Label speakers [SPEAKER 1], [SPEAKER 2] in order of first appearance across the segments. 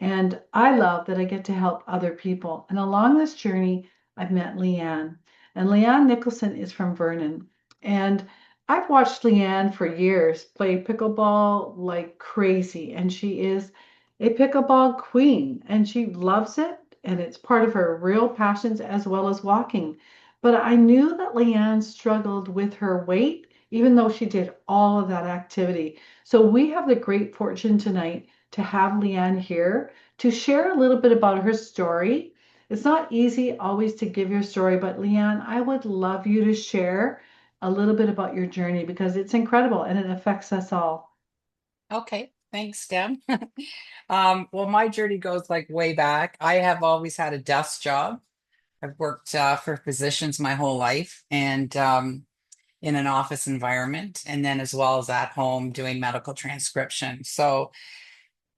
[SPEAKER 1] And I love that I get to help other people. And along this journey, I've met Leanne. And Leanne Nicholson is from Vernon. And I've watched Leanne for years play pickleball like crazy. And she is a pickleball queen. And she loves it. And it's part of her real passions as well as walking. But I knew that Leanne struggled with her weight, even though she did all of that activity. So we have the great fortune tonight to have Leanne here to share a little bit about her story. It's not easy always to give your story, but Leanne, I would love you to share a little bit about your journey because it's incredible and it affects us all.
[SPEAKER 2] Okay, thanks, Deb. Well, my journey goes like way back. I have always had a desk job. I've worked for physicians my whole life and in an office environment, and then as well as at home doing medical transcription. So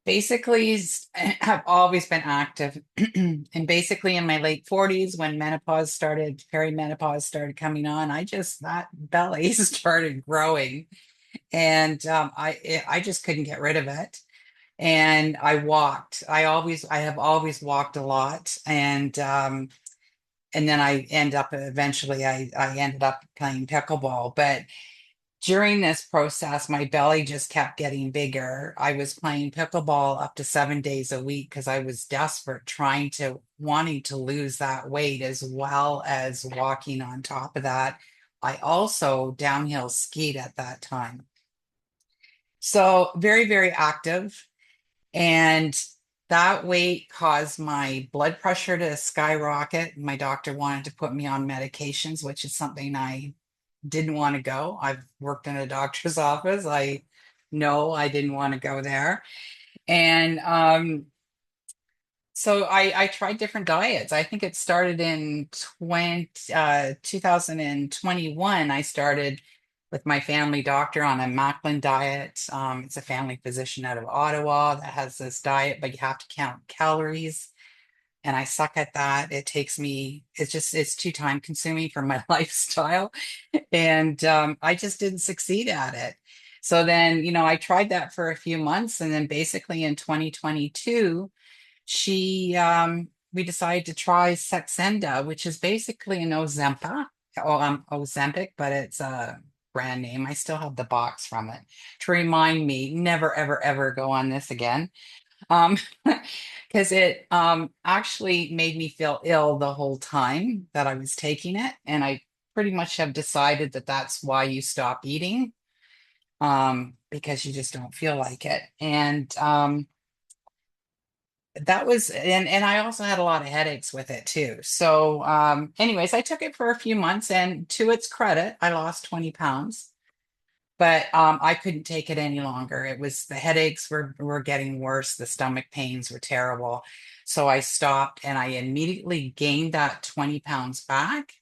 [SPEAKER 2] basically, I've always been active. And basically, in my late 40s, when menopause started, perimenopause started coming on, that belly started growing. And I just couldn't get rid of it, and I walked. I have always walked a lot, and then I ended up playing pickleball. But during this process, my belly just kept getting bigger. I was playing pickleball up to 7 days a week because I was desperate, wanting to lose that weight as well as walking on top of that. I also downhill skied at that time. So very, very active. And that weight caused my blood pressure to skyrocket. My doctor wanted to put me on medications, which is something I didn't want to go. I've worked in a doctor's office. I know I didn't want to go there. And so I tried different diets. I think it started in 2021. I started with my family doctor on a Macklin diet. It's a family physician out of Ottawa that has this diet, but you have to count calories. And I suck at that. It's too time consuming for my lifestyle. And I just didn't succeed at it. So then, I tried that for a few months. And then basically in 2022, we decided to try Saxenda, which is basically an Ozempic, but it's a brand name. I still have the box from it to remind me never, ever, ever go on this again. Um, because it actually made me feel ill the whole time that I was taking it, and I pretty much have decided that that's why you stop eating, because you just don't feel like it. And and I also had a lot of headaches with it too. So anyways, I took it for a few months, and to its credit, I lost 20 pounds. But I couldn't take it any longer. The headaches were getting worse. The stomach pains were terrible. So I stopped, and I immediately gained that 20 pounds back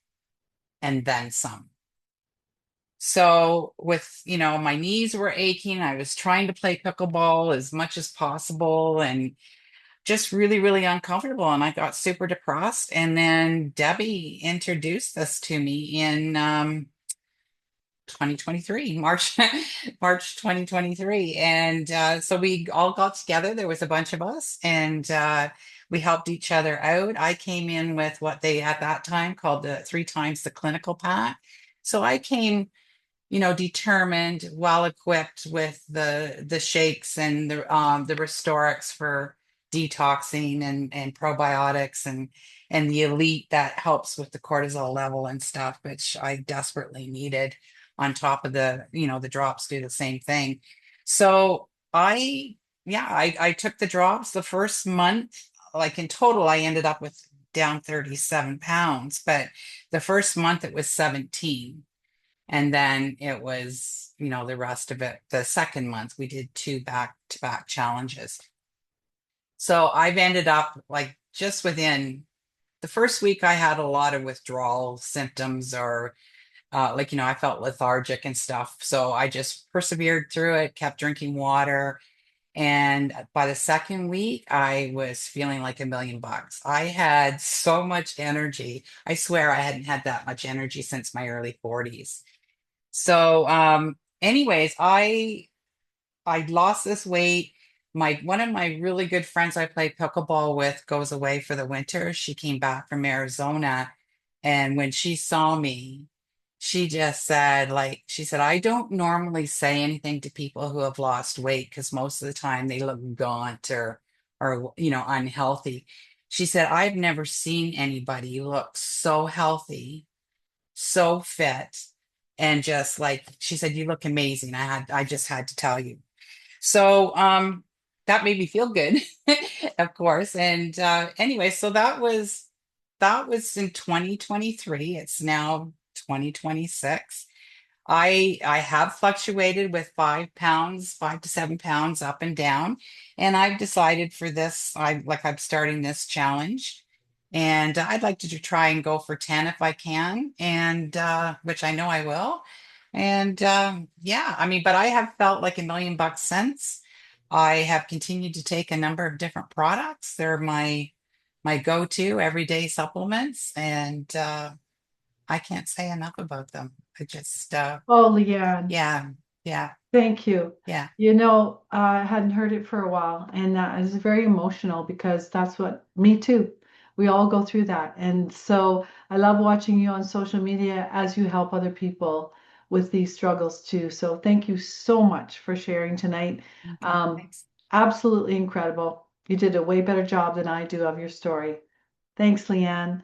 [SPEAKER 2] and then some. So my knees were aching. I was trying to play pickleball as much as possible and just really, really uncomfortable. And I got super depressed. And then Debbie introduced this to me in 2023, March 2023. And so we all got together. There was a bunch of us, and we helped each other out. I came in with what they at that time called the three times the clinical pack. So I came, determined, well equipped with the shakes and the Restorix for detoxing and probiotics and the elite that helps with the cortisol level and stuff, which I desperately needed on top of the drops do the same thing. So I took the drops the first month. Like in total, I ended up with down 37 pounds, but the first month it was 17. And then it was, the rest of it, the second month, we did two back-to-back challenges. So I've ended up like just within the first week, I had a lot of withdrawal symptoms or I felt lethargic and stuff. So I just persevered through it, kept drinking water. And by the second week, I was feeling like $1,000,000. I had so much energy. I swear I hadn't had that much energy since my early 40s. So, anyways, I lost this weight. my one of my really good friends I play pickleball with goes away for the winter. She came back from Arizona, and when she saw me, she just said, like, she said, I don't normally say anything to people who have lost weight because most of the time they look gaunt or unhealthy. She said, I've never seen anybody look so healthy, so fit, and just like she said, you look amazing. I just had to tell you. So that made me feel good, of course. And anyway, so that was in 2023. It's now 2026. I have fluctuated with 5 pounds, 5 to 7 pounds up and down. And I've decided for this, I'm starting this challenge. And I'd like to try and go for 10 if I can, and which I know I will. And yeah, I mean, but I have felt like $1 million since. I have continued to take a number of different products. They're my go-to everyday supplements, and I can't say enough about them. I just
[SPEAKER 1] Oh, Leanne.
[SPEAKER 2] yeah, yeah,
[SPEAKER 1] Thank you.
[SPEAKER 2] yeah.
[SPEAKER 1] I hadn't heard it for a while, and that is very emotional because that's what me too. We all go through that. And so I love watching you on social media as you help other people with these struggles too. So thank you so much for sharing tonight.
[SPEAKER 2] Okay,
[SPEAKER 1] Um,
[SPEAKER 2] thanks.
[SPEAKER 1] Absolutely incredible. You did a way better job than I do of your story. Thanks, Leanne.